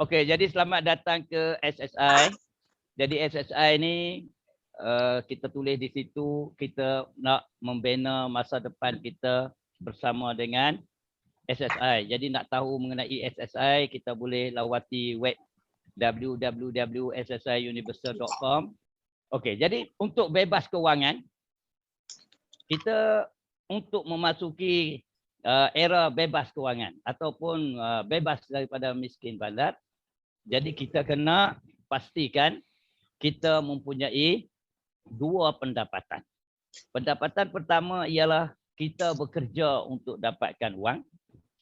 Okey, jadi selamat datang ke SSI. Jadi SSI ni kita tulis di situ kita nak membina masa depan kita bersama dengan SSI. Jadi nak tahu mengenai SSI, kita boleh lawati web www.ssiuniversal.com. Okey, jadi untuk bebas kewangan, kita untuk memasuki era bebas kewangan ataupun bebas daripada miskin bandar, jadi kita kena pastikan kita mempunyai dua pendapatan. Pendapatan pertama ialah kita bekerja untuk dapatkan wang,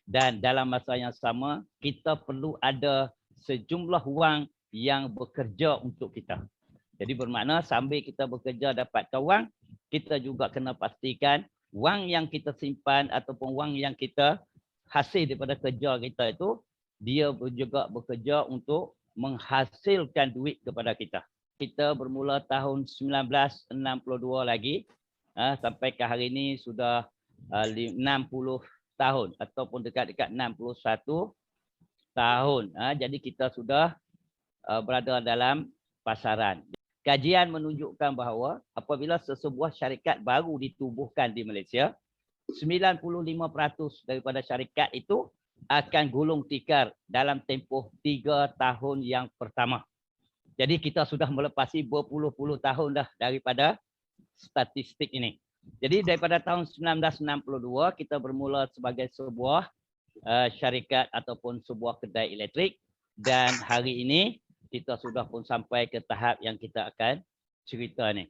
dan dalam masa yang sama kita perlu ada sejumlah wang yang bekerja untuk kita. Jadi bermakna sambil kita bekerja dapatkan wang, kita juga kena pastikan wang yang kita simpan ataupun wang yang kita hasil daripada kerja kita itu, dia juga bekerja untuk menghasilkan duit kepada kita. Kita bermula tahun 1962 lagi, sampai ke hari ini sudah 60 tahun ataupun dekat-dekat 61 tahun. Jadi kita sudah berada dalam pasaran. Kajian menunjukkan bahawa apabila sesebuah syarikat baru ditubuhkan di Malaysia, 95% daripada syarikat itu akan gulung tikar dalam tempoh 3 tahun yang pertama. Jadi kita sudah melepasi berpuluh-puluh tahun dah daripada statistik ini. Jadi daripada tahun 1962 kita bermula sebagai sebuah syarikat ataupun sebuah kedai elektrik, dan hari ini kita sudah pun sampai ke tahap yang kita akan cerita ni.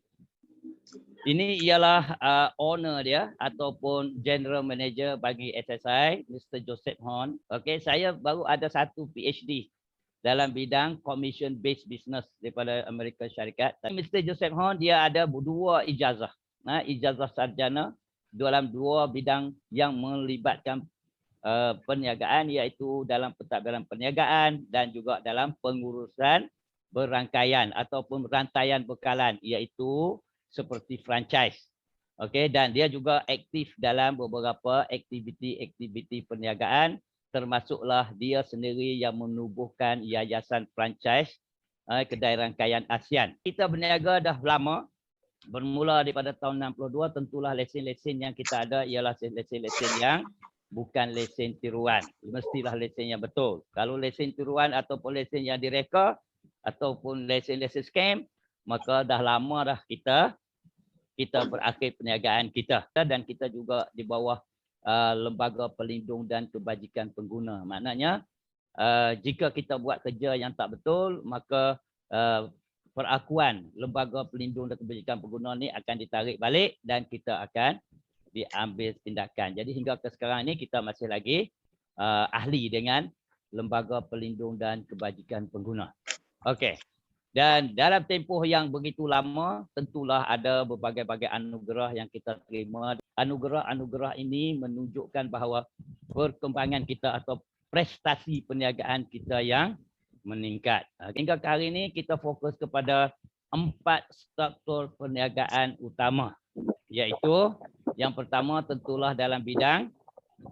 Ini ialah owner dia ataupun general manager bagi SSI, Mr. Joseph Horn. Okey, saya baru ada satu PhD dalam bidang commission based business daripada Amerika Syarikat. Mr. Joseph Horn dia ada dua ijazah. Ijazah sarjana dalam dua bidang yang melibatkan perniagaan, iaitu dalam pentadbiran perniagaan dan juga dalam pengurusan berangkaian ataupun rantaian bekalan, iaitu seperti franchise. Okey, dan dia juga aktif dalam beberapa aktiviti perniagaan, termasuklah dia sendiri yang menubuhkan yayasan franchise kedai rangkaian ASEAN. Kita berniaga dah lama, bermula daripada tahun 62. Tentulah lesen-lesen yang kita ada ialah lesen-lesen yang bukan lesen tiruan. Mestilah lesen yang betul. Kalau lesen tiruan ataupun lesen yang direka ataupun lesen-lesen scam, maka dah lama dah kita berakhir perniagaan kita. Dan kita juga di bawah lembaga pelindung dan kebajikan pengguna. Maknanya jika kita buat kerja yang tak betul, maka perakuan lembaga pelindung dan kebajikan pengguna ni akan ditarik balik dan kita akan diambil tindakan. Jadi hingga ke sekarang ini kita masih lagi ahli dengan lembaga pelindung dan kebajikan pengguna. Okey. Dan dalam tempoh yang begitu lama, tentulah ada berbagai-bagai anugerah yang kita terima. Anugerah-anugerah ini menunjukkan bahawa perkembangan kita atau prestasi perniagaan kita yang meningkat. Hingga ke hari ini kita fokus kepada 4 struktur perniagaan utama, iaitu yang pertama tentulah dalam bidang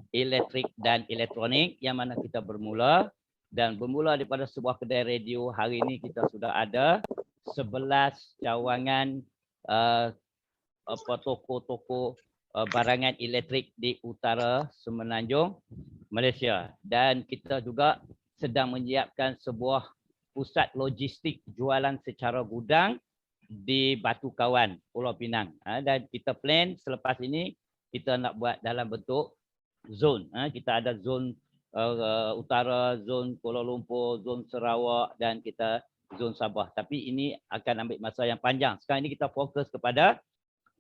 elektrik dan elektronik, yang mana kita bermula daripada sebuah kedai radio. Hari ini kita sudah ada 11 cawangan toko-toko barangan elektrik di utara Semenanjung Malaysia, dan kita juga sedang menyiapkan sebuah pusat logistik jualan secara gudang di Batu Kawan, Pulau Pinang. Dan kita plan selepas ini kita nak buat dalam bentuk zon. Kita ada zon utara, zon Kuala Lumpur, zon Sarawak dan kita zon Sabah. Tapi ini akan ambil masa yang panjang. Sekarang ini kita fokus kepada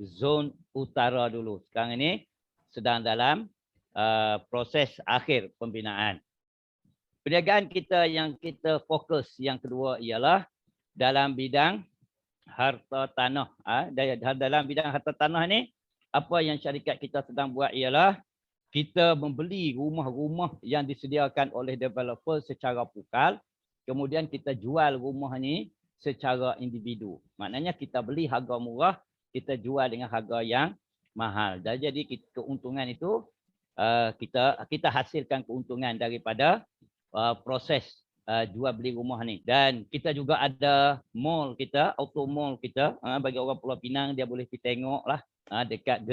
zon utara dulu. Sekarang ini sedang dalam proses akhir pembinaan. Perniagaan kita yang kita fokus yang kedua ialah dalam bidang harta tanah. Dalam bidang harta tanah ni, apa yang syarikat kita sedang buat ialah kita membeli rumah-rumah yang disediakan oleh developer secara pukal, kemudian kita jual rumah ni secara individu. Maknanya kita beli harga murah, kita jual dengan harga yang mahal. Dan jadi keuntungan itu kita hasilkan keuntungan daripada proses jual beli rumah ni. Dan kita juga ada mall kita, auto mall kita. Bagi orang Pulau Pinang dia boleh pergi tengok lah dekat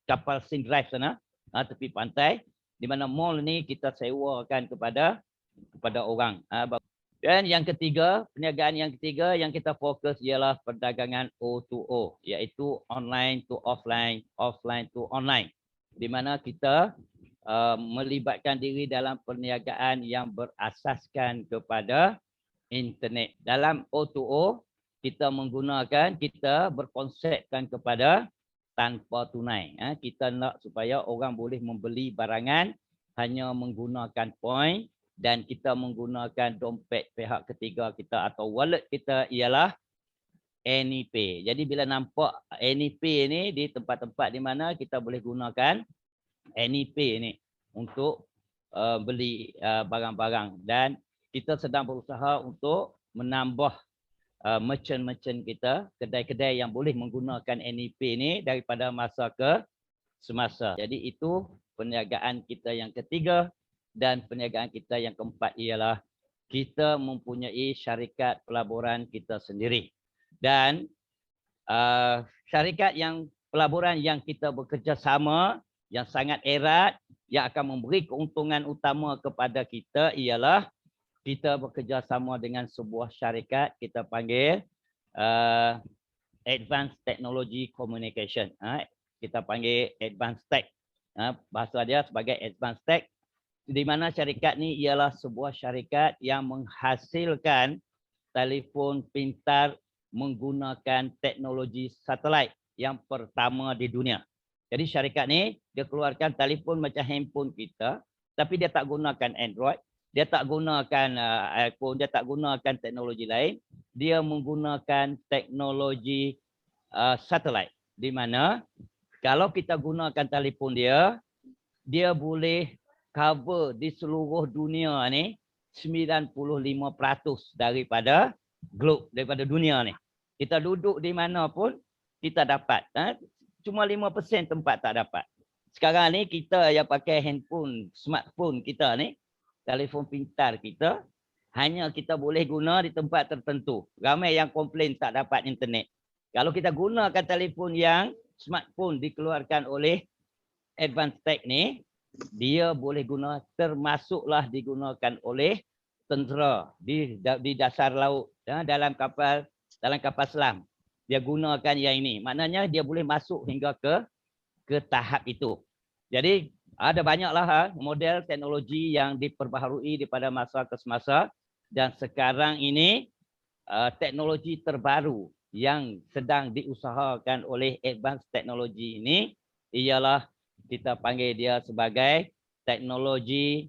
kapal Sin Drive sana, tepi pantai, di mana mall ni kita sewakan kepada orang. Dan yang ketiga, perniagaan yang ketiga yang kita fokus ialah perdagangan O2O, iaitu online to offline, offline to online, di mana kita melibatkan diri dalam perniagaan yang berasaskan kepada internet. Dalam O2O, kita berkonsepkan kepada tanpa tunai. Kita nak supaya orang boleh membeli barangan hanya menggunakan point, dan kita menggunakan dompet pihak ketiga kita atau wallet kita ialah AnyPay. Jadi bila nampak AnyPay ni di tempat-tempat di mana kita boleh gunakan AnyPay ni untuk beli barang-barang, dan kita sedang berusaha untuk menambah merchant-merchant kita, kedai-kedai yang boleh menggunakan AnyPay ni daripada masa ke semasa. Jadi itu perniagaan kita yang ketiga. Dan perniagaan kita yang keempat ialah kita mempunyai syarikat pelaburan kita sendiri. Dan syarikat yang pelaburan yang kita bekerjasama yang sangat erat, yang akan memberi keuntungan utama kepada kita ialah kita bekerjasama dengan sebuah syarikat kita panggil Advanced Technology Communication. Kita panggil Advanced Tech. Bahasa dia sebagai Advanced Tech. Di mana syarikat ni ialah sebuah syarikat yang menghasilkan telefon pintar menggunakan teknologi satelit yang pertama di dunia. Jadi syarikat ni dia keluarkan telefon macam handphone kita, tapi dia tak gunakan Android, dia tak gunakan iPhone, dia tak gunakan teknologi lain, dia menggunakan teknologi satelit, di mana kalau kita gunakan telefon dia boleh cover di seluruh dunia ni 95% daripada globe, daripada dunia ni. Kita duduk di mana pun kita dapat. Cuma 5% tempat tak dapat. Sekarang ni kita yang pakai handphone, smartphone kita ni, telefon pintar kita, hanya kita boleh guna di tempat tertentu. Ramai yang komplain tak dapat internet. Kalau kita gunakan telefon yang smartphone dikeluarkan oleh Advanced Tech ni, dia boleh guna, termasuklah digunakan oleh tentera di dasar laut, dalam kapal selam. Dia gunakan yang ini. Maknanya dia boleh masuk hingga ke tahap itu. Jadi ada banyaklah model teknologi yang diperbaharui daripada masa ke semasa, dan sekarang ini teknologi terbaru yang sedang diusahakan oleh Advanced Technology ini ialah kita panggil dia sebagai teknologi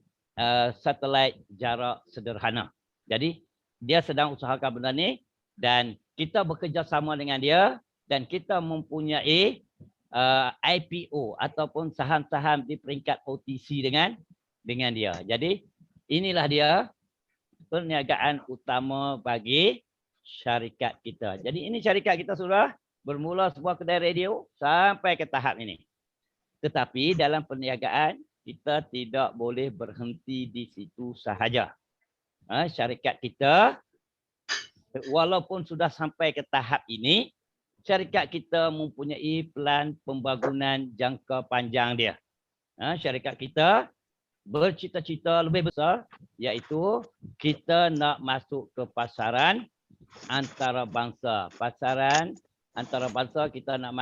satelit jarak sederhana. Jadi dia sedang usahakan benda ni, dan kita bekerjasama dengan dia, dan kita mempunyai IPO ataupun saham-saham di peringkat OTC dengan dia. Jadi inilah dia perniagaan utama bagi syarikat kita. Jadi ini syarikat kita sudah bermula sebuah kedai radio sampai ke tahap ini. Tetapi dalam perniagaan kita tidak boleh berhenti di situ sahaja. Syarikat kita walaupun sudah sampai ke tahap ini, syarikat kita mempunyai plan pembangunan jangka panjang dia. Syarikat kita bercita-cita lebih besar, iaitu kita nak masuk ke pasaran antarabangsa. Pasaran antarabangsa kita nak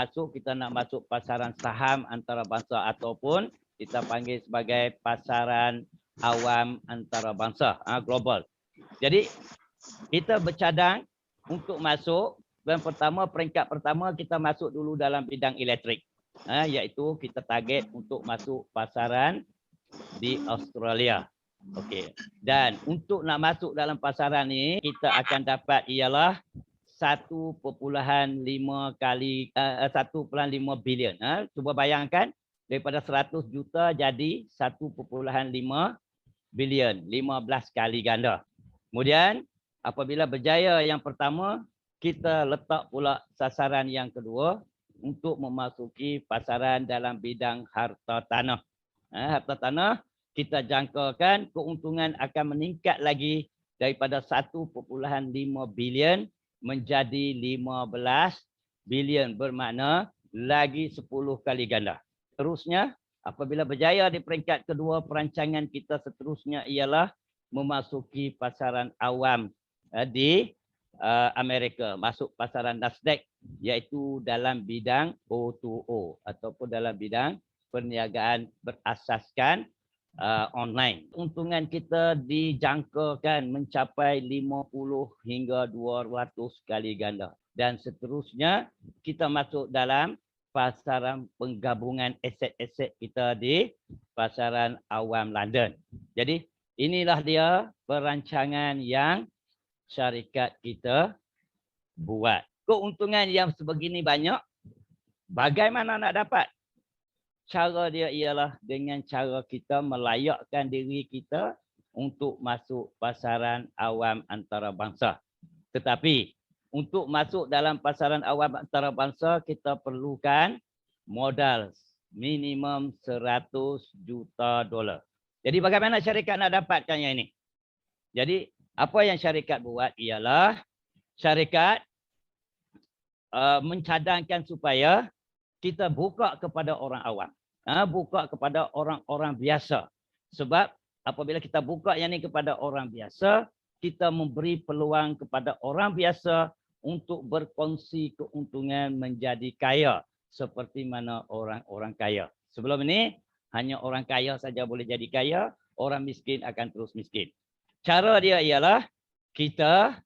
masuk pasaran saham antarabangsa, ataupun kita panggil sebagai pasaran awam antarabangsa, global. Jadi kita bercadang untuk masuk, dan peringkat pertama kita masuk dulu dalam bidang elektrik, iaitu kita target untuk masuk pasaran di Australia. Okey. Dan untuk nak masuk dalam pasaran ni, kita akan dapat ialah 1.5 bilion. Cuba bayangkan, daripada 100 juta jadi 1.5 bilion, 15 kali ganda. Kemudian apabila berjaya yang pertama, kita letak pula sasaran yang kedua untuk memasuki pasaran dalam bidang harta tanah. Harta tanah kita jangkakan keuntungan akan meningkat lagi daripada 1.5 bilion menjadi 15 bilion, bermakna lagi 10 kali ganda. Terusnya, apabila berjaya di peringkat kedua, perancangan kita seterusnya ialah memasuki pasaran awam di Amerika, masuk pasaran Nasdaq, iaitu dalam bidang O2O ataupun dalam bidang perniagaan berasaskan online. Keuntungan kita dijangkakan mencapai 50 hingga 200 kali ganda. Dan seterusnya kita masuk dalam pasaran penggabungan aset-aset kita di pasaran awam London. Jadi inilah dia perancangan yang syarikat kita buat. Keuntungan yang sebegini banyak, bagaimana nak dapat? Cara dia ialah dengan cara kita melayakkan diri kita untuk masuk pasaran awam antarabangsa. Tetapi untuk masuk dalam pasaran awam antarabangsa, kita perlukan modal minimum 100 juta dolar. Jadi bagaimana syarikat nak dapatkannya ini? Jadi apa yang syarikat buat ialah syarikat mencadangkan supaya kita buka kepada orang awam. Buka kepada orang-orang biasa. Sebab apabila kita buka yang ini kepada orang biasa, kita memberi peluang kepada orang biasa untuk berkongsi keuntungan menjadi kaya seperti mana orang-orang kaya. Sebelum ini hanya orang kaya saja boleh jadi kaya, orang miskin akan terus miskin. Cara dia ialah kita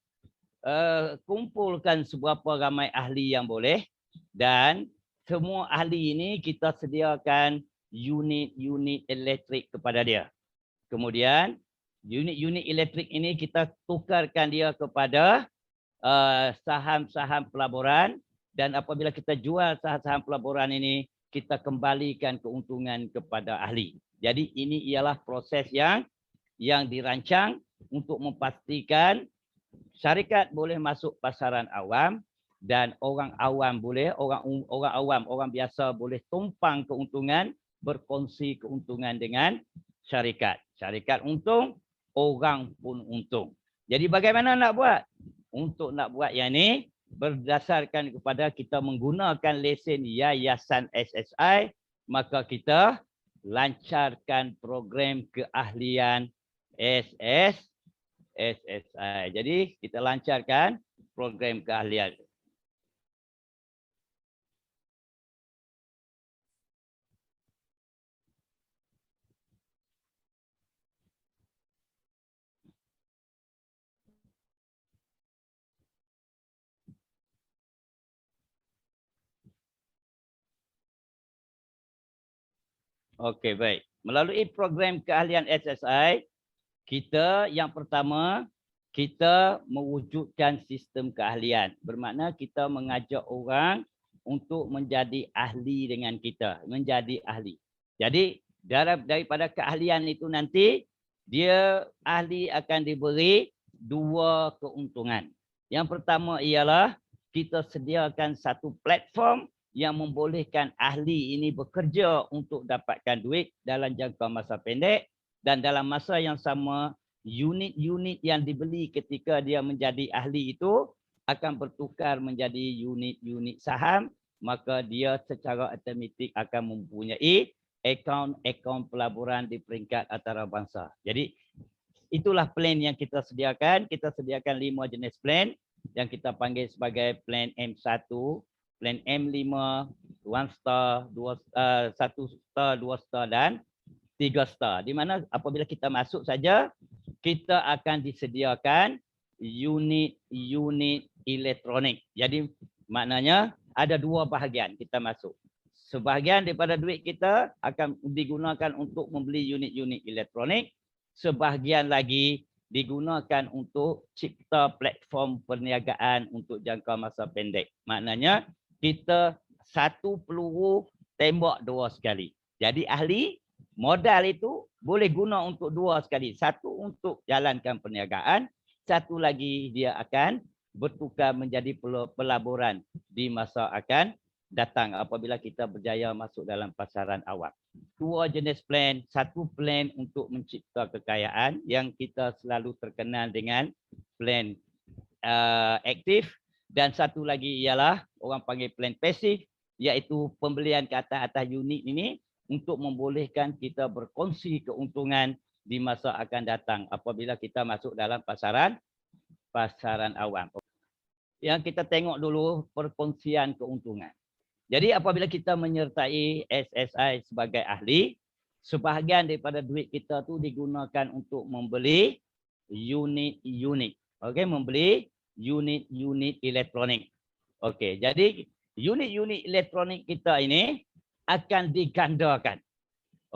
kumpulkan seberapa ramai ahli yang boleh, dan semua ahli ini kita sediakan unit-unit elektrik kepada dia. Kemudian unit-unit elektrik ini kita tukarkan dia kepada saham-saham pelaburan, dan apabila kita jual saham-saham pelaburan ini, kita kembalikan keuntungan kepada ahli. Jadi ini ialah proses yang dirancang untuk memastikan syarikat boleh masuk pasaran awam, dan orang awam boleh, orang biasa boleh tumpang keuntungan, berkongsi keuntungan dengan syarikat. Syarikat untung, orang pun untung. Jadi bagaimana nak buat? Untuk nak buat yang ini, berdasarkan kepada kita menggunakan lesen Yayasan SSI, maka kita lancarkan program keahlian SSI. Jadi kita lancarkan program keahlian. Okey, baik. Melalui program keahlian SSI, kita yang pertama, kita mewujudkan sistem keahlian. Bermakna kita mengajak orang untuk menjadi ahli dengan kita, menjadi ahli. Jadi daripada keahlian itu nanti, dia ahli akan diberi dua keuntungan. Yang pertama ialah kita sediakan satu platform yang membolehkan ahli ini bekerja untuk dapatkan duit dalam jangka masa pendek, dan dalam masa yang sama unit-unit yang dibeli ketika dia menjadi ahli itu akan bertukar menjadi unit-unit saham, maka dia secara automatik akan mempunyai akaun pelaburan di peringkat antarabangsa. Jadi itulah plan yang kita sediakan. Kita sediakan 5 jenis plan yang kita panggil sebagai plan M1, plan M5, 1 star, 1 star, 2 star dan 3 star. Di mana apabila kita masuk saja, kita akan disediakan unit-unit elektronik. Jadi maknanya ada dua bahagian kita masuk. Sebahagian daripada duit kita akan digunakan untuk membeli unit-unit elektronik. Sebahagian lagi digunakan untuk cipta platform perniagaan untuk jangka masa pendek. Maknanya kita satu peluru tembak dua sekali. Jadi ahli modal itu boleh guna untuk dua sekali. Satu untuk jalankan perniagaan, satu lagi dia akan bertukar menjadi pelaburan di masa akan datang apabila kita berjaya masuk dalam pasaran awam. Dua jenis plan, satu plan untuk mencipta kekayaan yang kita selalu terkenal dengan plan aktif, dan satu lagi ialah orang panggil plan pasif, iaitu pembelian ke atas unit ini untuk membolehkan kita berkongsi keuntungan di masa akan datang apabila kita masuk dalam pasaran awam. Yang kita tengok dulu perkongsian keuntungan. Jadi apabila kita menyertai SSI sebagai ahli, sebahagian daripada duit kita tu digunakan untuk membeli unit-unit. Okey, membeli unit-unit elektronik. Okey, jadi unit-unit elektronik kita ini akan digandakan.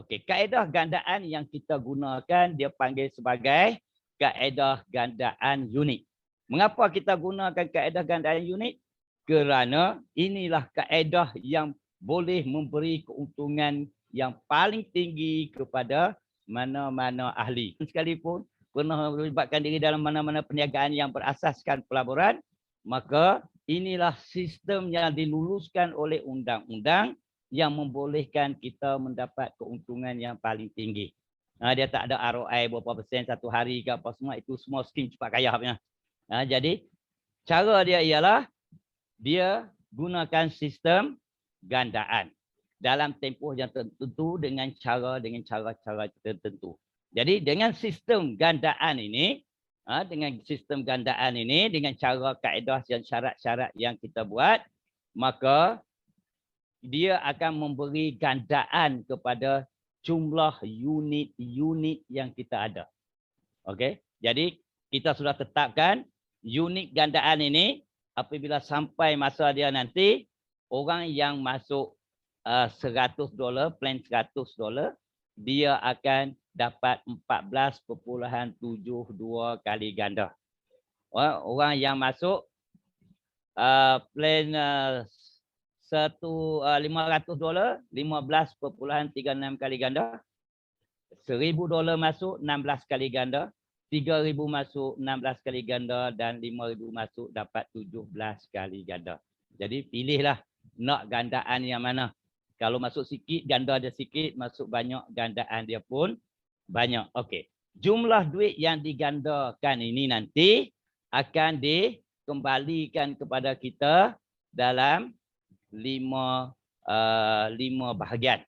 Okey, kaedah gandaan yang kita gunakan dia panggil sebagai kaedah gandaan unit. Mengapa kita gunakan kaedah gandaan unit? Kerana inilah kaedah yang boleh memberi keuntungan yang paling tinggi kepada mana-mana ahli. Sekalipun pernah melibatkan diri dalam mana-mana perniagaan yang berasaskan pelaburan, maka inilah sistem yang diluluskan oleh undang-undang yang membolehkan kita mendapat keuntungan yang paling tinggi. Dia tak ada ROI berapa persen satu hari ke apa semua, itu semua skim cepat kaya punya. Jadi cara dia ialah dia gunakan sistem gandaan dalam tempoh yang tertentu dengan cara tertentu. Jadi dengan sistem gandaan ini, dengan cara kaedah dan syarat-syarat yang kita buat, maka dia akan memberi gandaan kepada jumlah unit-unit yang kita ada. Okey, jadi kita sudah tetapkan unit gandaan ini. Apabila sampai masa dia nanti, orang yang masuk $100, plan $100, dia akan dapat 14.72 kali ganda. Orang yang masuk plan $500, 15.36 kali ganda. $1,000 masuk 16 kali ganda. 3,000 masuk 16 kali ganda dan 5,000 masuk dapat 17 kali ganda. Jadi pilihlah nak gandaan yang mana. Kalau masuk sikit, ganda dia sikit. Masuk banyak, gandaan dia pun banyak. Okey. Jumlah duit yang digandakan ini nanti akan dikembalikan kepada kita dalam 5 bahagian.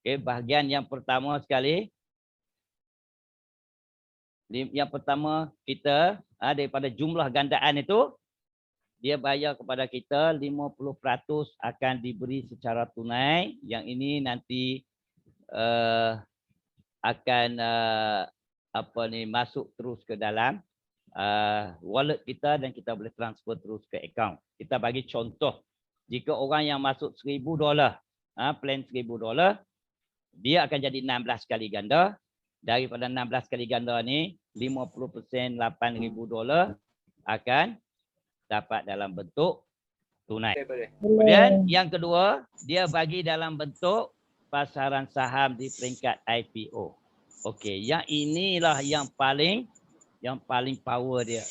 Okey, bahagian yang pertama sekali. Yang pertama kita daripada jumlah gandaan itu, dia bayar kepada kita 50% akan diberi secara tunai. Yang ini nanti akan masuk terus ke dalam wallet kita dan kita boleh transfer terus ke akaun. Kita bagi contoh, jika orang yang masuk $1,000, plan $1,000, dia akan jadi 16 kali ganda. Daripada 16 kali ganda ni, 50% $8,000 akan dapat dalam bentuk tunai. Kemudian yang kedua, dia bagi dalam bentuk pasaran saham di peringkat IPO. Okey, yang inilah yang paling power dia.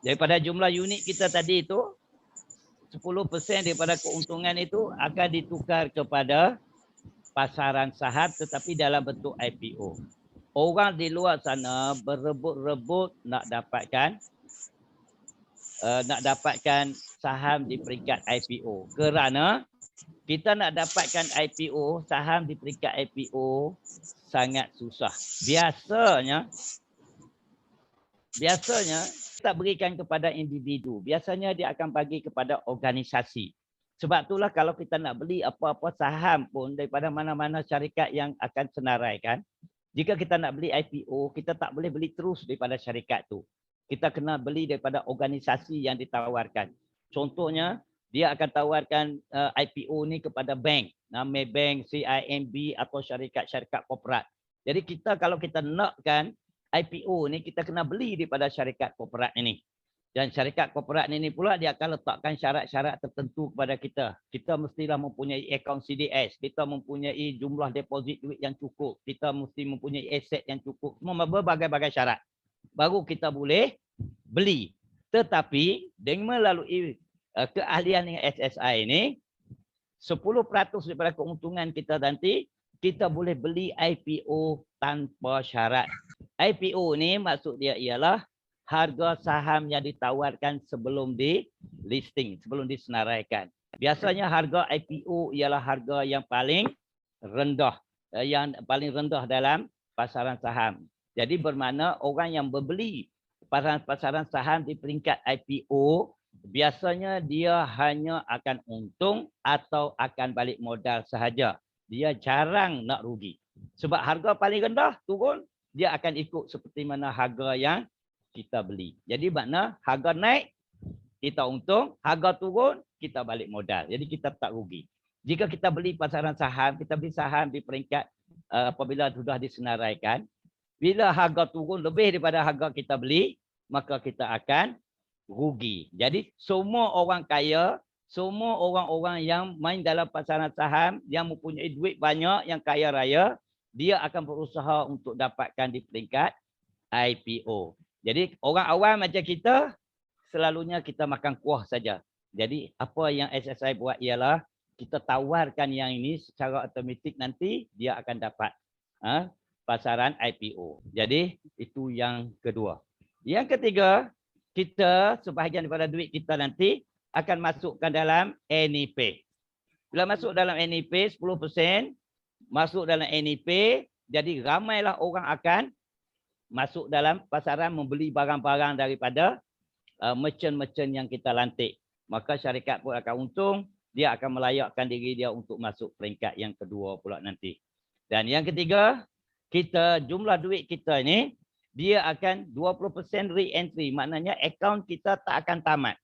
Daripada jumlah unit kita tadi itu, 10% daripada keuntungan itu akan ditukar kepada pasaran saham tetapi dalam bentuk IPO. Orang di luar sana berebut-rebut nak dapatkan saham di peringkat IPO. Kerana kita nak dapatkan IPO, saham di peringkat IPO sangat susah. Biasanya tak berikan kepada individu. Biasanya dia akan bagi kepada organisasi. Sebab itulah kalau kita nak beli apa-apa saham pun daripada mana-mana syarikat yang akan senaraikan, jika kita nak beli IPO, kita tak boleh beli terus daripada syarikat tu. Kita kena beli daripada organisasi yang ditawarkan. Contohnya, dia akan tawarkan IPO ni kepada bank. Maybank, CIMB atau syarikat-syarikat korporat. Jadi kalau kita nakkan IPO ni, kita kena beli daripada syarikat korporat ini. Dan syarikat korporat ini pula dia akan letakkan syarat-syarat tertentu kepada kita. Kita mestilah mempunyai akaun CDS. Kita mempunyai jumlah deposit duit yang cukup. Kita mesti mempunyai aset yang cukup. Semua berbagai-bagai syarat. Baru kita boleh beli. Tetapi dengan melalui keahlian dengan SSI ini, 10% daripada keuntungan kita nanti, kita boleh beli IPO tanpa syarat. IPO ni maksud dia ialah harga saham yang ditawarkan sebelum di listing, sebelum disenaraikan. Biasanya harga IPO ialah harga yang paling rendah, dalam pasaran saham. Jadi bermakna orang yang membeli pasaran saham di peringkat IPO, biasanya dia hanya akan untung atau akan balik modal sahaja. Dia jarang nak rugi. Sebab harga paling rendah turun, dia akan ikut seperti mana harga yang kita beli. Jadi makna harga naik, kita untung, harga turun, kita balik modal. Jadi kita tak rugi. Jika kita beli pasaran saham, kita beli saham di peringkat apabila sudah disenaraikan, bila harga turun lebih daripada harga kita beli, maka kita akan rugi. Jadi semua orang kaya, semua orang-orang yang main dalam pasaran saham, yang mempunyai duit banyak, yang kaya raya, dia akan berusaha untuk dapatkan di peringkat IPO. Jadi orang awam macam kita, selalunya kita makan kuah saja. Jadi apa yang SSI buat ialah kita tawarkan yang ini secara automatik, nanti dia akan dapat pasaran IPO. Jadi itu yang kedua. Yang ketiga, kita sebahagian daripada duit kita nanti akan masukkan dalam NIP. Bila masuk dalam NIP 10%, masuk dalam NIP, jadi ramailah orang akan masuk dalam pasaran membeli barang-barang daripada merchant-merchant yang kita lantik. Maka syarikat pun akan untung, dia akan melayakkan diri dia untuk masuk peringkat yang kedua pula nanti. Dan yang ketiga, kita jumlah duit kita ini, dia akan 20% re-entry. Maknanya akaun kita tak akan tamat.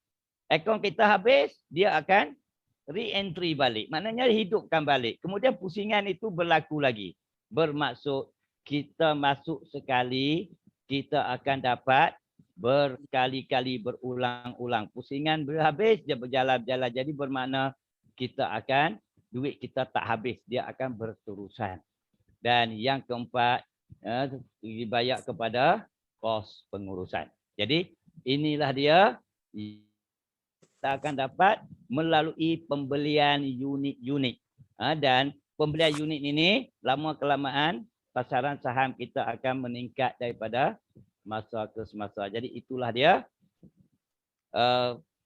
Akaun kita habis, dia akan re-entry balik. Maknanya hidupkan balik. Kemudian pusingan itu berlaku lagi. Bermaksud kita masuk sekali, kita akan dapat berkali-kali berulang-ulang. Pusingan habis, dia berjalan-jalan. Jadi bermakna kita akan, duit kita tak habis. Dia akan berterusan. Dan yang keempat, dibayar kepada kos pengurusan. Jadi inilah dia, kita akan dapat melalui pembelian unit-unit. Dan pembelian unit ini lama-kelamaan pasaran saham kita akan meningkat daripada masa ke semasa. Jadi itulah dia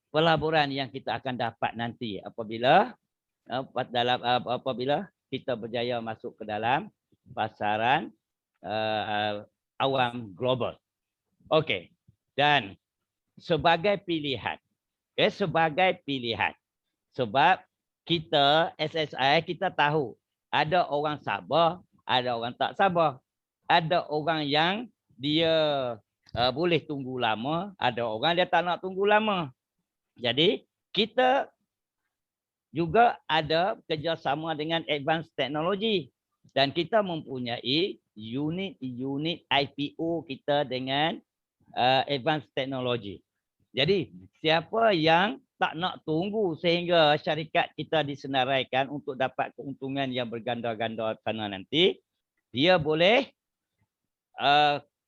pelaburan yang kita akan dapat nanti apabila kita berjaya masuk ke dalam pasaran awam global. Okey. Dan sebagai pilihan, sebab kita SSI, kita tahu ada orang sabar, ada orang tak sabar. Ada orang yang dia boleh tunggu lama, ada orang dia tak nak tunggu lama. Jadi kita juga ada kerjasama dengan advanced technology dan kita mempunyai unit-unit IPO kita dengan advanced technology. Jadi siapa yang tak nak tunggu sehingga syarikat kita disenaraikan untuk dapat keuntungan yang berganda-ganda sana nanti, dia boleh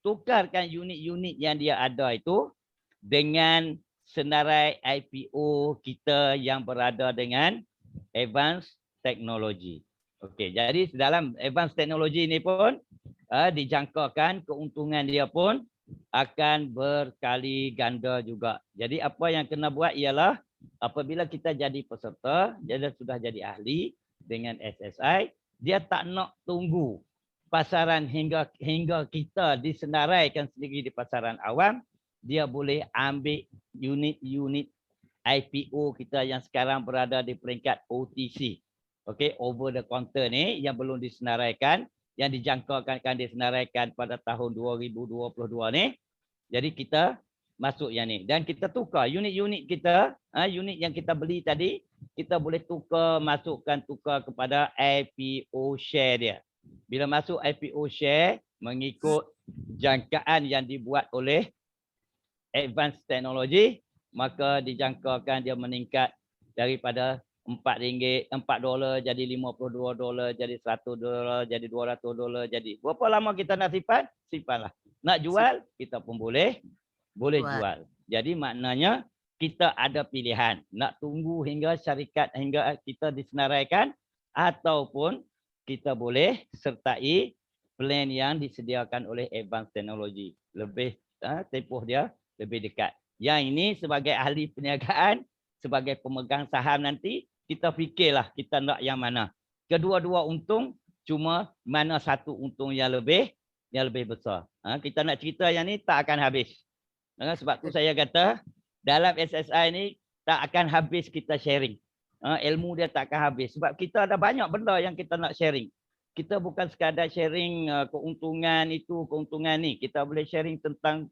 tukarkan unit-unit yang dia ada itu dengan senarai IPO kita yang berada dengan advanced technology. Okey, jadi dalam advanced technology ini pun dijangkakan keuntungan dia pun akan berkali ganda juga. Jadi apa yang kena buat ialah apabila kita jadi peserta, dia sudah jadi ahli dengan SSI, dia tak nak tunggu pasaran hingga kita disenaraikan sendiri di pasaran awam, dia boleh ambil unit-unit IPO kita yang sekarang berada di peringkat OTC. Okey, over the counter ni yang belum disenaraikan, yang dijangkakan akan disenaraikan pada tahun 2022 ni. Jadi kita masuk yang ni dan kita tukar unit-unit kita, unit yang kita beli tadi, kita boleh tukar kepada IPO share dia. Bila masuk IPO share mengikut jangkaan yang dibuat oleh advanced technology, maka dijangkakan dia meningkat daripada $4 jadi $52, jadi $100, jadi $200, jadi berapa lama kita nak simpan? Simpanlah. Nak jual kita pun boleh jual. Jadi maknanya kita ada pilihan. Nak tunggu hingga syarikat, hingga kita disenaraikan, ataupun kita boleh sertai plan yang disediakan oleh Advanced Technology. Lebih tempoh dia lebih dekat. Yang ini sebagai ahli perniagaan, sebagai pemegang saham nanti, kita fikirlah kita nak yang mana. Kedua-dua untung, cuma mana satu untung yang lebih besar. Kita nak cerita yang ni tak akan habis. Sebab tu saya kata, dalam SSI ni tak akan habis kita sharing. Ilmu dia tak akan habis. Sebab kita ada banyak benda yang kita nak sharing. Kita bukan sekadar sharing keuntungan itu, keuntungan ni. Kita boleh sharing tentang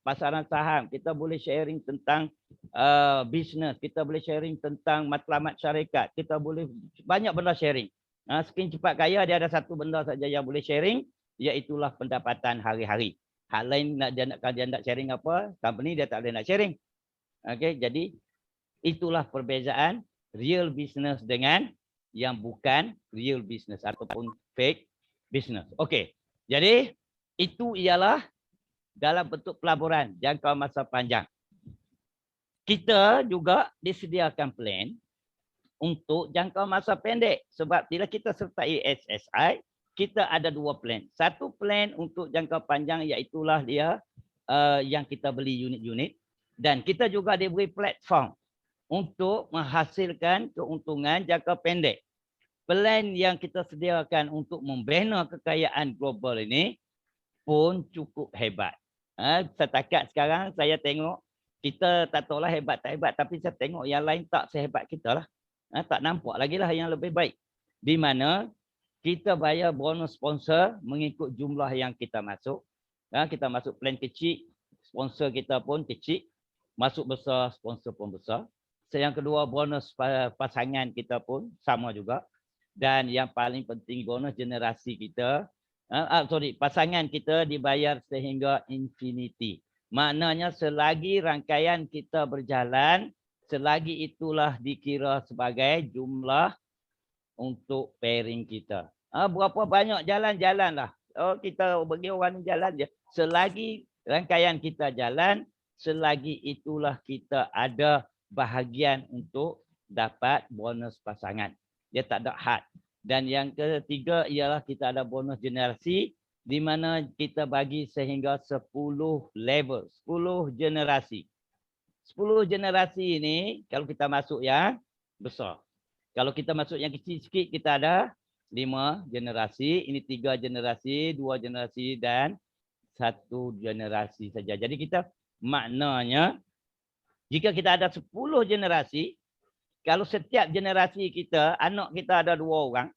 pasaran saham. Kita boleh sharing tentang bisnes. Kita boleh sharing tentang matlamat syarikat. Kita boleh banyak benda sharing. Skin cepat kaya dia ada satu benda saja yang boleh sharing, iaitulah pendapatan hari-hari. Hal lain dia nak sharing apa, company dia tak boleh nak sharing. Okey, jadi itulah perbezaan real business dengan yang bukan real business ataupun fake business. Okey. Jadi itu ialah dalam bentuk pelaburan jangka masa panjang. Kita juga disediakan plan untuk jangka masa pendek. Sebab bila kita sertai SSI, kita ada dua plan. Satu plan untuk jangka panjang, iaitulah dia yang kita beli unit-unit. Dan kita juga diberi platform untuk menghasilkan keuntungan jangka pendek. Plan yang kita sediakan untuk membina kekayaan global ini pun cukup hebat. Setakat sekarang saya tengok, kita tak tahulah hebat tak hebat, tapi saya tengok yang lain tak sehebat kita lah. Tak nampak lagi lah yang lebih baik. Di mana kita bayar bonus sponsor mengikut jumlah yang kita masuk. Kita masuk plan kecil, sponsor kita pun kecil. Masuk besar, sponsor pun besar. Yang kedua, bonus pasangan kita pun sama juga. Dan yang paling penting, bonus generasi kita. Pasangan kita dibayar sehingga infinity. Maknanya selagi rangkaian kita berjalan, selagi itulah dikira sebagai jumlah untuk pairing kita. Berapa banyak jalan-jalan lah. Kita bagi orang jalan je. Selagi rangkaian kita jalan, selagi itulah kita ada bahagian untuk dapat bonus pasangan. Dia tak ada had. Dan yang ketiga ialah kita ada bonus generasi, di mana kita bagi sehingga 10 level, 10 generasi. 10 generasi ini kalau kita masuk yang besar. Kalau kita masuk yang kecil sikit, kita ada 5 generasi. Ini 3 generasi, 2 generasi dan 1 generasi saja. Jadi kita maknanya, jika kita ada 10 generasi, kalau setiap generasi kita, anak kita ada 2 orang,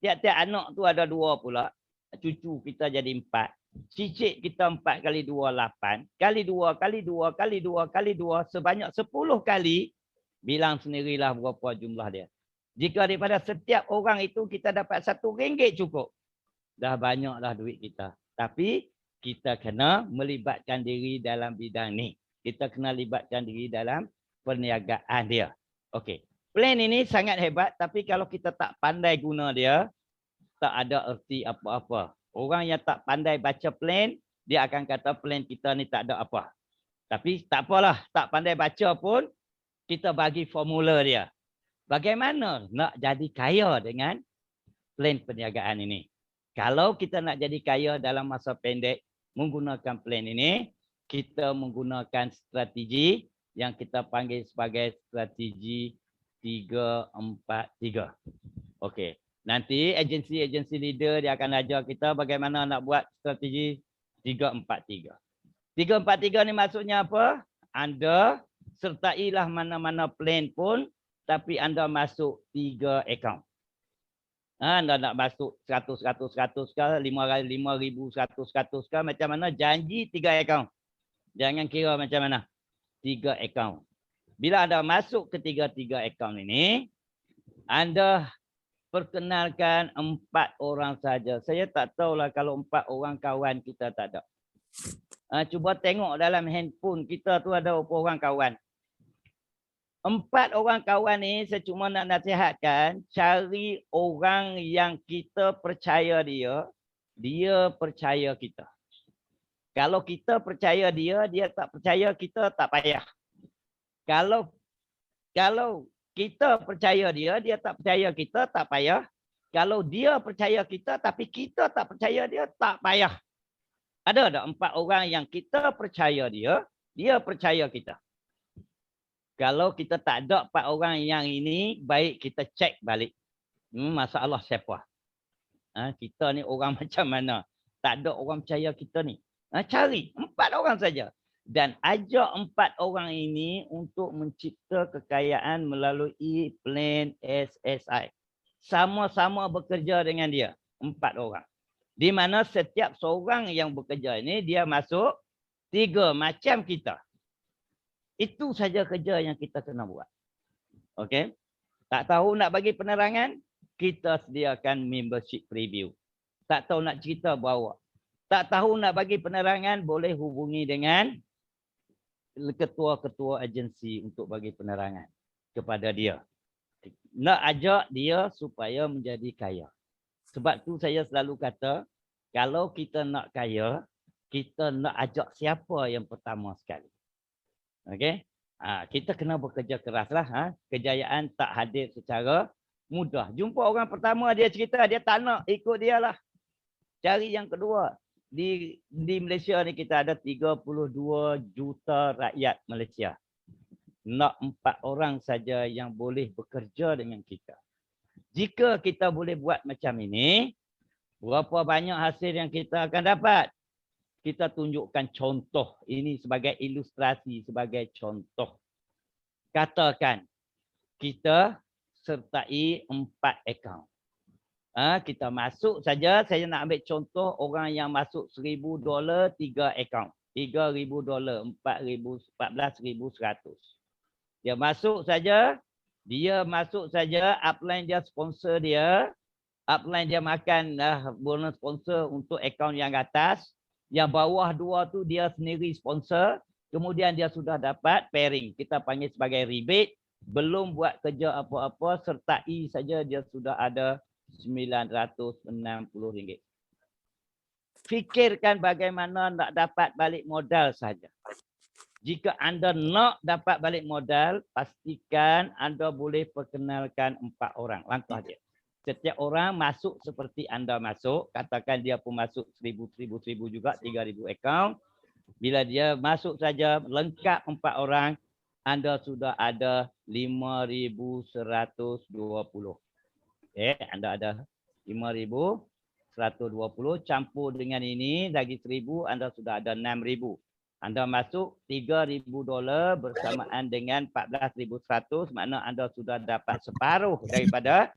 tiap-tiap anak tu ada 2 pula, cucu kita jadi 4. Cicit kita 4 kali 2, 8. Kali 2, kali 2, kali 2, kali 2. Sebanyak 10 kali. Bilang sendirilah berapa jumlah dia. Jika daripada setiap orang itu kita dapat RM1 cukup. Dah banyaklah duit kita. Tapi kita kena melibatkan diri dalam bidang ni. Kita kena libatkan diri dalam perniagaan dia. Okey. Plan ini sangat hebat. Tapi kalau kita tak pandai guna dia, tak ada erti apa-apa. Orang yang tak pandai baca plan, dia akan kata plan kita ni tak ada apa. Tapi tak apalah, tak pandai baca pun, kita bagi formula dia. Bagaimana nak jadi kaya dengan plan perniagaan ini? Kalau kita nak jadi kaya dalam masa pendek, menggunakan plan ini, kita menggunakan strategi yang kita panggil sebagai strategi 3-4-3. Okey. Nanti agensi leader dia akan ajar kita bagaimana nak buat strategi 3-4-3. 3-4-3 ni maksudnya apa? Anda sertailah mana-mana plan pun, tapi anda masuk 3 akaun. Anda nak masuk 100 ke, 5 kali 5,000, 100 ke, macam mana? Janji 3 akaun. Jangan kira macam mana. 3 akaun. Bila anda masuk ke 3 akaun ini, anda perkenalkan 4 orang saja. Saya tak tahulah kalau 4 orang kawan kita tak ada. Cuba tengok dalam handphone kita tu ada berapa orang kawan. 4 orang kawan ni saya cuma nak nasihatkan, cari orang yang kita percaya dia, dia percaya kita. Kalau kita percaya dia, dia tak percaya, kita tak payah. Kalau kita percaya dia, dia tak percaya, kita tak payah. Kalau dia percaya kita tapi kita tak percaya dia, tak payah. Ada tak 4 orang yang kita percaya dia, dia percaya kita. Kalau kita tak ada 4 orang yang ini, baik kita cek balik. Masalah siapa? Kita ni orang macam mana? Tak ada orang percaya kita ni. Cari 4 orang saja. Dan ajak 4 orang ini untuk mencipta kekayaan melalui plan SSI. Sama-sama bekerja dengan dia. 4 orang. Di mana setiap seorang yang bekerja ini, dia masuk 3 macam kita. Itu saja kerja yang kita kena buat. Okey? Tak tahu nak bagi penerangan? Kita sediakan membership preview. Tak tahu nak cerita, bawa. Tak tahu nak bagi penerangan, boleh hubungi dengan ketua-ketua agensi untuk bagi penerangan kepada dia. Nak ajak dia supaya menjadi kaya. Sebab tu saya selalu kata, kalau kita nak kaya, kita nak ajak siapa yang pertama sekali. Okey? Kita kena bekerja keraslah. Kejayaan tak hadir secara mudah. Jumpa orang pertama, dia cerita, dia tak nak, ikut dia lah. Cari yang kedua. Di Malaysia ni kita ada 32 juta rakyat Malaysia. Nak 4 orang saja yang boleh bekerja dengan kita. Jika kita boleh buat macam ini, berapa banyak hasil yang kita akan dapat? Kita tunjukkan contoh. Ini sebagai ilustrasi, sebagai contoh. Katakan, kita sertai 4 akaun. Kita masuk saja, saya nak ambil contoh orang yang masuk $1,000 3 akaun. $3,000, 14,100. Dia masuk saja, upline dia sponsor dia. Upline dia makan bonus sponsor untuk akaun yang atas. Yang bawah 2 tu dia sendiri sponsor. Kemudian dia sudah dapat pairing. Kita panggil sebagai rebate. Belum buat kerja apa-apa, sertai saja dia sudah ada RM960. Fikirkan bagaimana nak dapat balik modal saja. Jika anda nak dapat balik modal, pastikan anda boleh perkenalkan 4 orang. Langkah dia. Setiap orang masuk seperti anda masuk. Katakan dia pun masuk 1,000 juga, 3,000 akaun. Bila dia masuk saja, lengkap 4 orang, anda sudah ada 5,120. Anda ada 5,120 campur dengan ini lagi 1,000, anda sudah ada 6,000. Anda masuk $3,000 bersamaan dengan 14,100, makna anda sudah dapat separuh daripada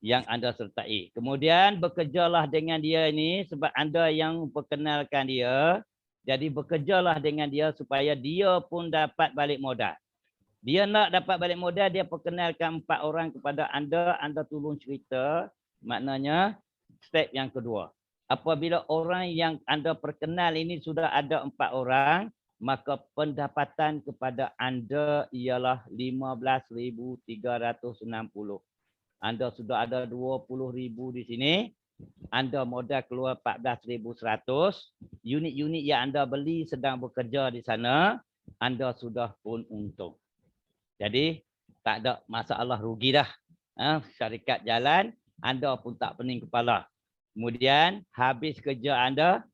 yang anda sertai. Kemudian bekerjalah dengan dia ini sebab anda yang perkenalkan dia. Jadi bekerjalah dengan dia supaya dia pun dapat balik modal. Dia nak dapat balik modal, dia perkenalkan 4 orang kepada anda, anda tolong cerita, maknanya step yang kedua. Apabila orang yang anda perkenal ini sudah ada 4 orang, maka pendapatan kepada anda ialah 15,360. Anda sudah ada 20,000 di sini, anda modal keluar 14,100, unit-unit yang anda beli sedang bekerja di sana, anda sudah pun untung. Jadi tak ada masalah rugi dah. Syarikat jalan, anda pun tak pening kepala. Kemudian habis kerja anda,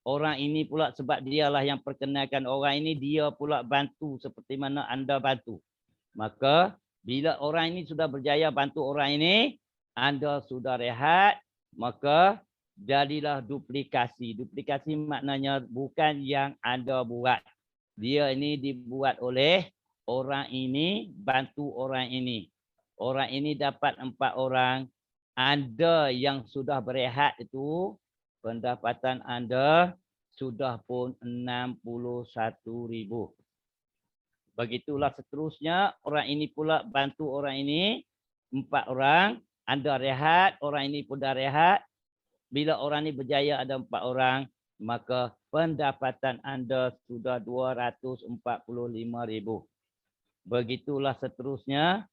orang ini pula sebab dialah yang perkenalkan orang ini, dia pula bantu seperti mana anda bantu. Maka bila orang ini sudah berjaya bantu orang ini, anda sudah rehat, maka jadilah duplikasi. Duplikasi maknanya bukan yang anda buat. Dia ini dibuat oleh orang ini, bantu orang ini. Orang ini dapat 4 orang. Anda yang sudah berehat itu, pendapatan anda sudah pun 61,000. Begitulah seterusnya. Orang ini pula bantu orang ini. 4 orang. Anda rehat, orang ini pun dah rehat. Bila orang ini berjaya ada 4 orang, maka pendapatan anda sudah 245,000. Begitulah seterusnya.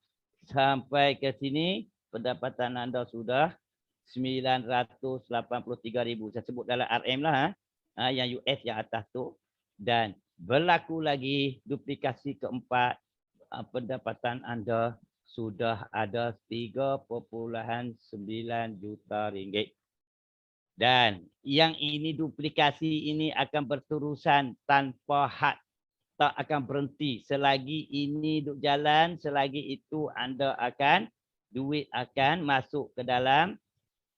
Sampai ke sini, pendapatan anda sudah 983,000. Saya sebut dalam RM lah. yang US yang atas tu, dan berlaku lagi duplikasi keempat, pendapatan anda sudah ada 3.9 juta ringgit. Dan yang ini duplikasi ini akan berterusan tanpa had, tak akan berhenti selagi ini duk jalan, selagi itu anda akan duit akan masuk ke dalam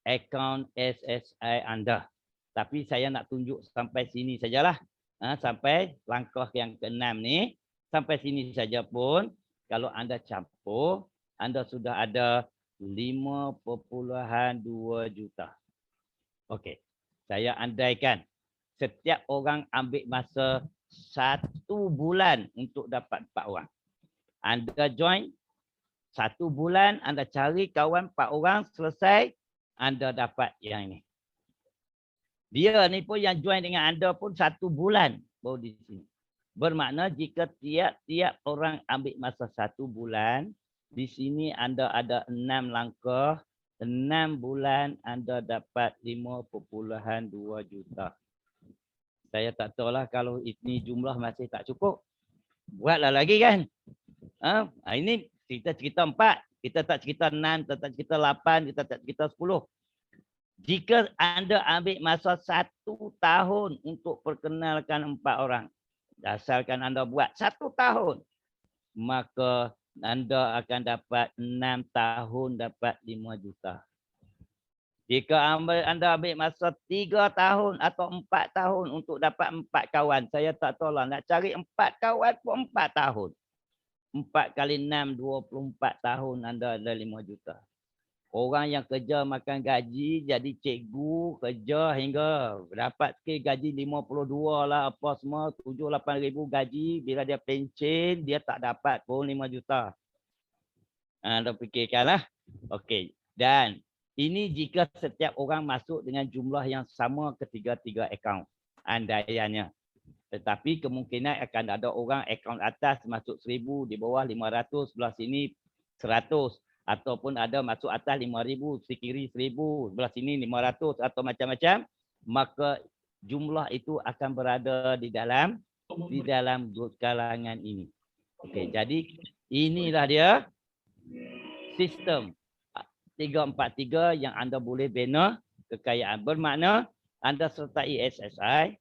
akaun SSI anda. Tapi saya nak tunjuk sampai sini sajalah. Sampai langkah yang ke-6 ni, sampai sini saja pun kalau anda campur, anda sudah ada 5.2 juta. Okey. Saya andaikan setiap orang ambil masa 1 bulan untuk dapat 4 orang. Anda join 1 bulan, anda cari kawan 4 orang, selesai, anda dapat yang ini. Dia ni pun yang join dengan anda pun 1 bulan baru di sini. Bermakna jika tiap-tiap orang ambil masa 1 bulan, di sini anda ada 6 langkah, 6 bulan anda dapat 5.2 juta. Saya tak tahulah kalau ini jumlah masih tak cukup. Buatlah lagi kan. Ini kita cerita 4. Kita tak cerita 6, kita tak cerita 8, kita tak cerita 10. Jika anda ambil masa 1 tahun untuk perkenalkan 4 orang, asalkan anda buat 1 tahun, maka anda akan dapat 6 tahun dapat 5 juta. Jika anda ambil masa 3 tahun atau 4 tahun untuk dapat 4 kawan, saya tak tahulah, nak cari 4 kawan pun 4 tahun. 4 kali 6, 24 tahun anda ada 5 juta. Orang yang kerja makan gaji, jadi cikgu, kerja hingga dapat sikit gaji 52 lah, apa semua, 7-8 ribu gaji. Bila dia pencen, dia tak dapat pun 5 juta. Anda fikirkanlah. Okey. Dan ini jika setiap orang masuk dengan jumlah yang sama ketiga-tiga akaun. Andaiannya. Tetapi kemungkinan akan ada orang akaun atas masuk 1,000, di bawah 500, sebelah sini 100. Ataupun ada masuk atas 5,000, si kiri 1,000, sebelah sini 500 atau macam-macam, maka jumlah itu akan berada di dalam kalangan ini. Okey, jadi inilah dia sistem 343 yang anda boleh bina kekayaan. Bermakna anda sertai SSI,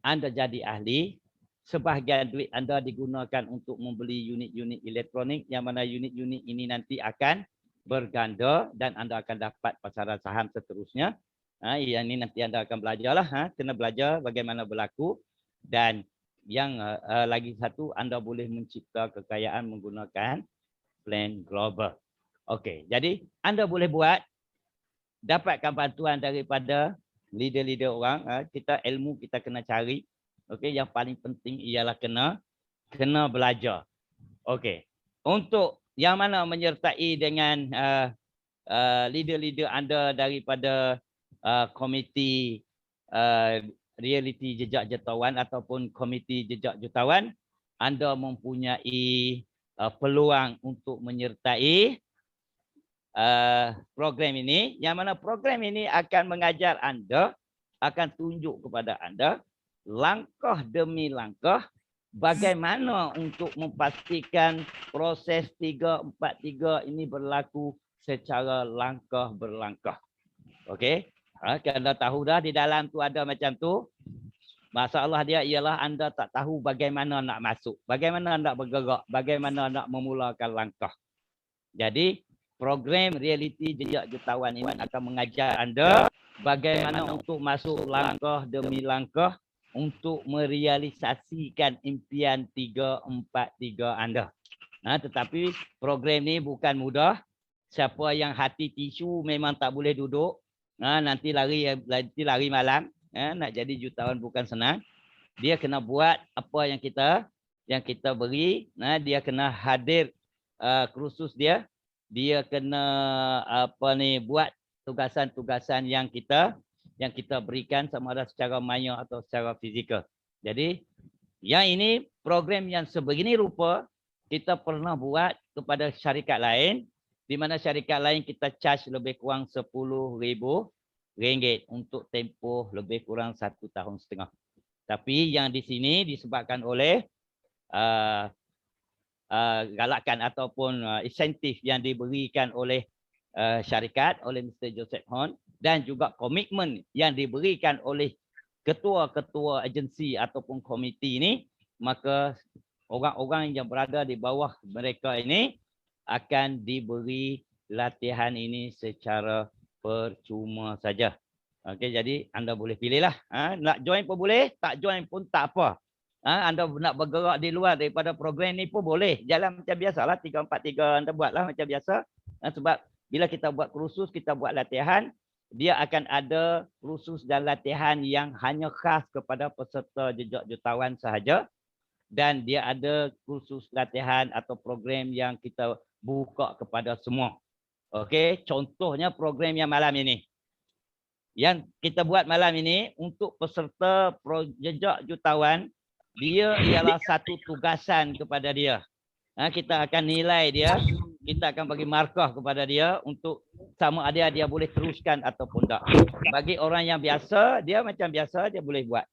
anda jadi ahli, sebahagian duit anda digunakan untuk membeli unit-unit elektronik, yang mana unit-unit ini nanti akan berganda dan anda akan dapat pasaran saham seterusnya. Yang ini nanti anda akan belajarlah. Kena belajar bagaimana berlaku. Dan yang lagi satu, anda boleh mencipta kekayaan menggunakan plan global. Okey, jadi anda boleh buat, dapatkan bantuan daripada leader-leader orang. Kita ilmu kita kena cari. Okey, yang paling penting ialah kena belajar. Okey. Untuk yang mana menyertai dengan leader-leader anda daripada komiti realiti jejak jutawan ataupun komiti jejak jutawan, anda mempunyai peluang untuk menyertai program ini, yang mana program ini akan mengajar anda, akan tunjuk kepada anda langkah demi langkah bagaimana untuk memastikan proses 343 ini berlaku secara langkah berlangkah. Okey? Anda tahu dah di dalam tu ada macam tu. Masalah dia ialah anda tak tahu bagaimana nak masuk, bagaimana nak bergerak, bagaimana nak memulakan langkah. Jadi program realiti jejak jutawan ini akan mengajar anda bagaimana untuk masuk langkah demi langkah untuk merealisasikan impian 343 anda. Tetapi program ni bukan mudah. Siapa yang hati tisu memang tak boleh duduk. Nanti lari malam. Nak jadi jutawan bukan senang. Dia kena buat apa yang kita beri. Dia kena hadir kursus dia. Dia kena buat tugasan-tugasan yang kita berikan, sama ada secara maya atau secara fizikal. Jadi yang ini program yang sebegini rupa kita pernah buat kepada syarikat lain, di mana syarikat lain kita charge lebih kurang 10,000 RM1,500 untuk tempoh lebih kurang 1,5 tahun. Tapi yang di sini disebabkan oleh galakan ataupun insentif yang diberikan oleh syarikat, oleh Mr. Joseph Hon, dan juga komitmen yang diberikan oleh ketua-ketua agensi ataupun komiti ini, maka orang-orang yang berada di bawah mereka ini akan diberi latihan ini secara percuma saja. Okey, jadi anda boleh pilihlah. Nak join pun boleh, tak join pun tak apa. Anda nak bergerak di luar daripada program ni pun boleh. Jalan macam biasalah, 3-4-3 anda buatlah macam biasa. Sebab bila kita buat kursus, kita buat latihan, dia akan ada kursus dan latihan yang hanya khas kepada peserta jejak jutawan sahaja. Dan dia ada kursus latihan atau program yang kita buka kepada semua. Okey, contohnya program yang malam ini. Yang kita buat malam ini untuk peserta jejak jutawan, dia ialah satu tugasan kepada dia. Kita akan nilai dia, kita akan bagi markah kepada dia untuk sama ada dia boleh teruskan ataupun tak. Bagi orang yang biasa, dia macam biasa dia boleh buat.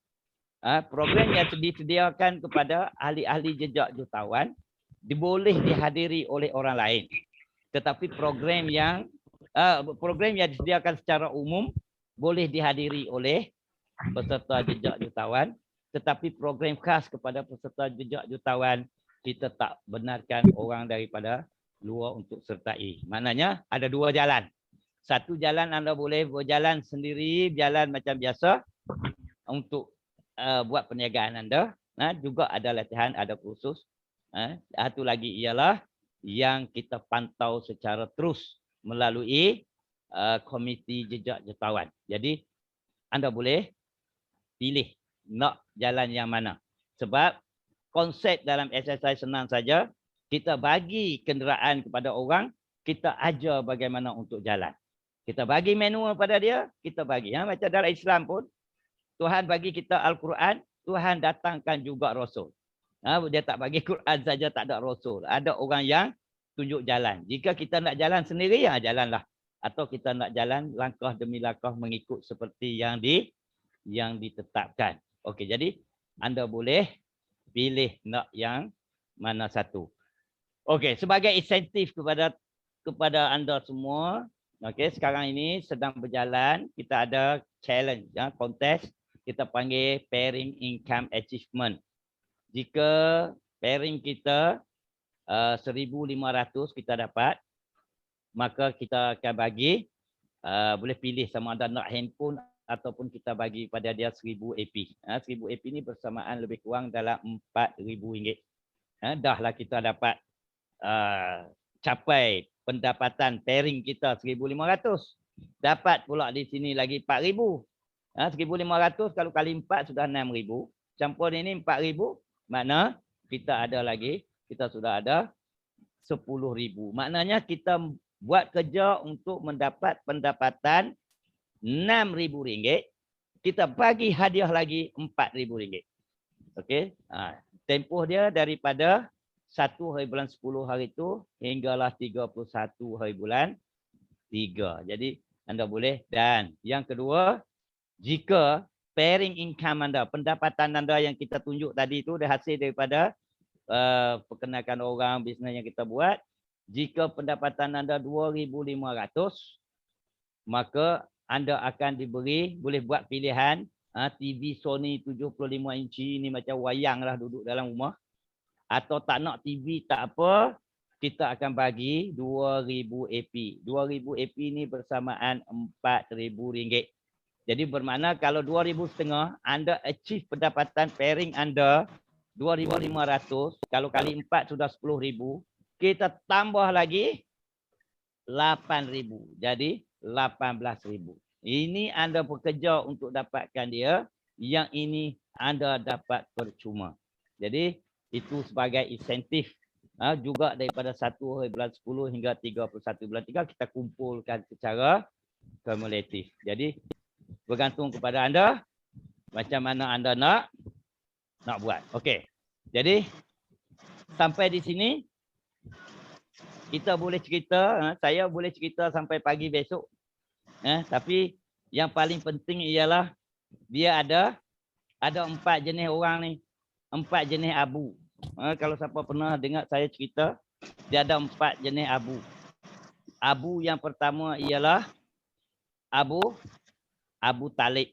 Program yang disediakan kepada ahli-ahli jejak jutawan boleh dihadiri oleh orang lain. Tetapi program yang disediakan secara umum boleh dihadiri oleh peserta jejak jutawan, tetapi program khas kepada peserta jejak jutawan kita tak benarkan orang daripada luar untuk sertai. Maknanya ada dua jalan. Satu jalan anda boleh berjalan sendiri, jalan macam biasa untuk buat perniagaan anda. Juga ada latihan, ada kursus. Satu lagi ialah yang kita pantau secara terus melalui komiti jejak jutawan. Jadi anda boleh pilih nak jalan yang mana. Sebab konsep dalam SSI senang saja. Kita bagi kenderaan kepada orang, kita ajar bagaimana untuk jalan. Kita bagi manual pada dia, kita bagi. Macam dalam Islam pun, Tuhan bagi kita Al-Quran, Tuhan datangkan juga Rasul. Dia tak bagi Quran saja, tak ada Rasul. Ada orang yang tunjuk jalan. Jika kita nak jalan sendiri, ya jalanlah. Atau kita nak jalan langkah demi langkah mengikut seperti yang ditetapkan. Okey, jadi anda boleh pilih nak yang mana satu. Okey, sebagai insentif kepada anda semua, okey, sekarang ini sedang berjalan, kita ada challenge, kontes, kita panggil Pairing Income Achievement. Jika pairing kita 1,500 kita dapat, maka kita akan bagi, boleh pilih sama ada nak handphone ataupun kita bagi pada dia 1,000 AP. 1,000 AP ni bersamaan lebih kurang dalam RM4,000. Dahlah kita dapat capai pendapatan pairing kita 1,500. Dapat pula di sini lagi 4,000. 1,500 kalau kali 4 sudah 6,000. Campur ini 4,000, makna kita ada lagi, kita sudah ada 10,000. Maknanya kita buat kerja untuk mendapat pendapatan RM6,000. Kita bagi hadiah lagi RM4,000. Okey. Tempoh dia daripada 1 hari bulan 10 hari itu hinggalah 31 hari bulan 3. Jadi anda boleh. Dan yang kedua, jika pairing income anda, pendapatan anda yang kita tunjuk tadi itu dah hasil daripada perkenalkan orang, bisnes yang kita buat. Jika pendapatan anda 2,500, maka anda akan diberi, boleh buat pilihan TV Sony 75 inci ni macam wayang lah duduk dalam rumah. Atau tak nak TV tak apa, kita akan bagi 2,000 AP. 2,000 AP ni bersamaan RM4,000. Jadi bermakna kalau 2,500 anda achieve pendapatan pairing anda 2,500, kalau kali 4 sudah 10,000, kita tambah lagi 8,000. Jadi 18,000. Ini anda bekerja untuk dapatkan dia, yang ini anda dapat percuma. Jadi itu sebagai insentif juga daripada 1 hari bulan 10 hingga 31 bulan 3 kita kumpulkan secara kumulatif. Jadi bergantung kepada anda macam mana anda nak buat. Okey. Jadi sampai di sini kita boleh cerita, saya boleh cerita sampai pagi besok. Tapi Yang paling penting ialah dia ada 4 jenis orang ni. 4 jenis abu. Kalau siapa pernah dengar saya cerita, dia ada 4 jenis abu. Abu yang pertama ialah Abu Talib.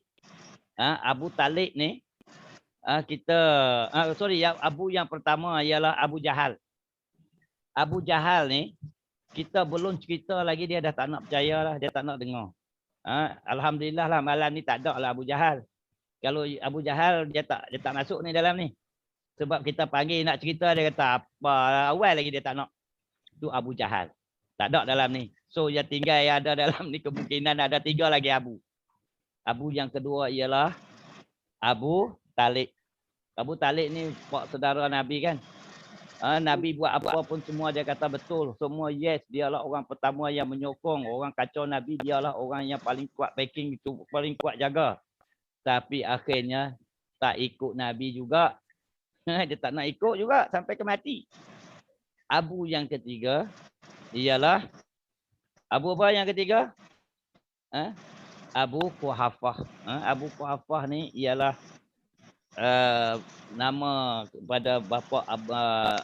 Abu Talib ni abu yang pertama ialah Abu Jahal. Abu Jahal ni kita belum cerita lagi dia dah tak nak percaya lah, dia tak nak dengar. Alhamdulillah lah malam ni tak ada lah Abu Jahal. Kalau Abu Jahal dia tak masuk ni dalam ni. Sebab kita panggil nak cerita dia kata apa awal lagi dia tak nak. Itu Abu Jahal. Tak ada dalam ni. So yang tinggal yang ada dalam ni kemungkinan ada 3 lagi abu. Abu yang kedua ialah Abu Talib. Abu Talib ni pak saudara Nabi kan. Nabi buat apa pun semua dia kata betul. Semua yes, dialah orang pertama yang menyokong. Orang kacau Nabi, dialah orang yang paling kuat backing itu, paling kuat jaga. Tapi akhirnya tak ikut Nabi juga. Dia tak nak ikut juga sampai ke mati. Abu yang ketiga ialah Abu apa yang ketiga? Abu Quhafah. Abu Quhafah ni ialah nama kepada bapa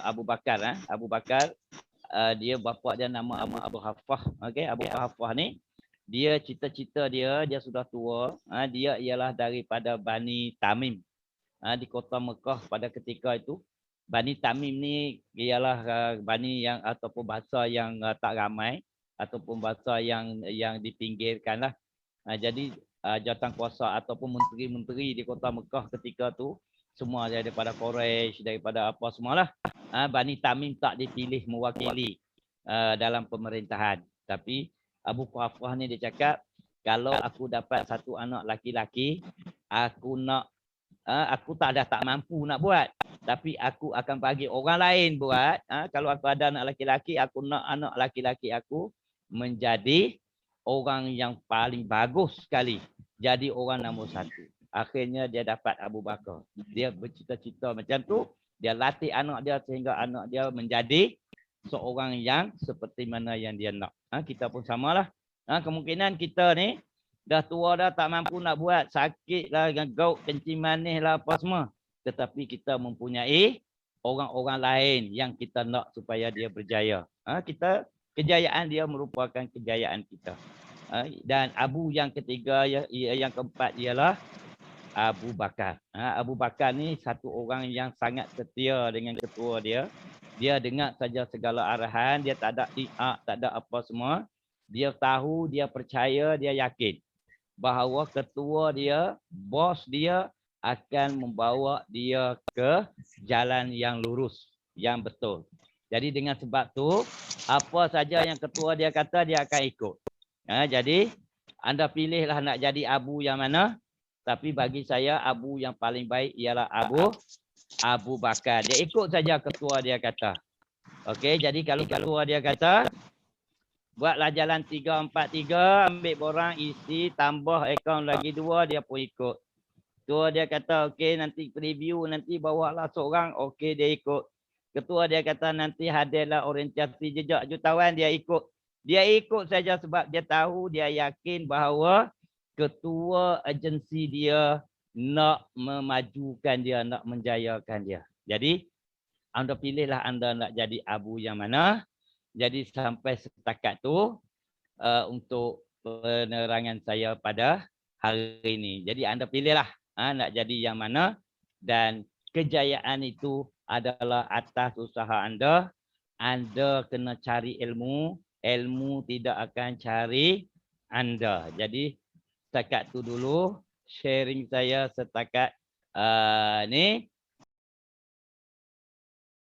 Abu Bakar. Abu Bakar, dia bapa dia nama Abu Hafah. Okey, Abu Hafah ni dia cita-cita dia sudah tua. Dia ialah daripada Bani Tamim. Di kota Mekah pada ketika itu. Bani Tamim ni ialah bani yang ataupun bahasa yang tak ramai ataupun bahasa yang dipinggirkan lah. Jadi jawatan kuasa ataupun menteri-menteri di kota Mekah ketika tu semua daripada Quraisy, daripada apa semualah. Bani Tamim tak dipilih mewakili dalam pemerintahan. Tapi Abu Quhafah ni dia cakap, kalau aku dapat satu anak laki-laki, aku tak mampu nak buat, tapi aku akan bagi orang lain buat. Kalau aku ada anak laki-laki, aku nak anak laki-laki aku menjadi orang yang paling bagus sekali, jadi orang nombor 1. Akhirnya dia dapat Abu Bakar. Dia bercita-cita macam tu, dia latih anak dia sehingga anak dia menjadi seorang yang seperti mana yang dia nak. Kita pun samalah. Kemungkinan kita ni dah tua dah, tak mampu nak buat, sakit lah, gaut, kencing manis lah apa semua. Tetapi kita mempunyai orang-orang lain yang kita nak supaya dia berjaya. Kejayaan dia merupakan kejayaan kita. Dan Abu yang ketiga, yang keempat ialah Abu Bakar. Abu Bakar ni satu orang yang sangat setia dengan ketua dia. Dia dengar saja segala arahan, dia tak ada tak ada apa semua. Dia tahu, dia percaya, dia yakin bahawa ketua dia, bos dia akan membawa dia ke jalan yang lurus, yang betul. Jadi dengan sebab tu, apa saja yang ketua dia kata, dia akan ikut. Jadi anda pilihlah nak jadi abu yang mana. Tapi bagi saya abu yang paling baik ialah Abu Bakar. Dia ikut saja ketua dia kata. Okey, jadi kalau ketua dia kata buatlah jalan 3-4-3, ambil borang, isi, tambah akaun lagi 2, dia pun ikut. Ketua dia kata okey nanti preview, nanti bawalah seorang, okey dia ikut. Ketua dia kata nanti hadirlah orientasi jejak jutawan, dia ikut. Dia ikut saja sebab dia tahu, dia yakin bahawa ketua agensi dia nak memajukan dia, nak menjayakan dia. Jadi anda pilihlah anda nak jadi abu yang mana. Jadi sampai setakat tu untuk penerangan saya pada hari ini. Jadi anda pilihlah nak jadi yang mana, dan kejayaan itu adalah atas usaha anda. Anda kena cari ilmu, ilmu tidak akan cari anda. Jadi setakat tu dulu sharing saya setakat ni.